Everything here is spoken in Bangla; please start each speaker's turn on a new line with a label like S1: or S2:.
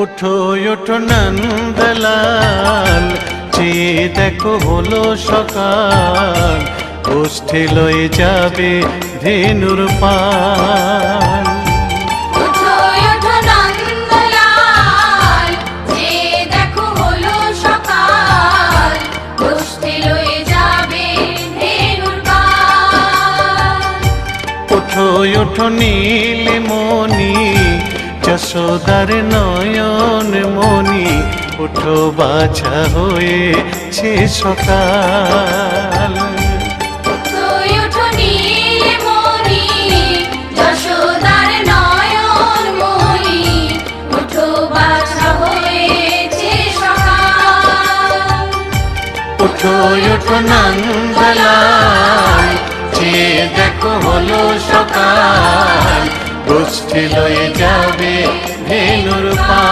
S1: ওঠো ওঠো নন্দলাল, চেয়ে দেখো হলো সকাল, গোষ্ঠী লয়ে যাবে ধেনুর পাল।
S2: ওঠো ওঠো নন্দলাল, চেয়ে দেখো হলো সকাল, গোষ্ঠী লয়ে যাবে ধেনুর পাল।
S1: ওঠো ওঠো নীলমণি, যশোদার নয়ন মণি, ওঠো বাছা হয়েছে সকাল।
S2: ওঠো ওঠো নীলমণি, যশোদার নয়ন মণি, ওঠো বাছা হয়েছে সকাল।
S1: ওঠো ওঠো নন্দলাল, চেয়ে দেখো হলো সকাল, গোষ্ঠী লয়ে যাবে ধেনুর পাল।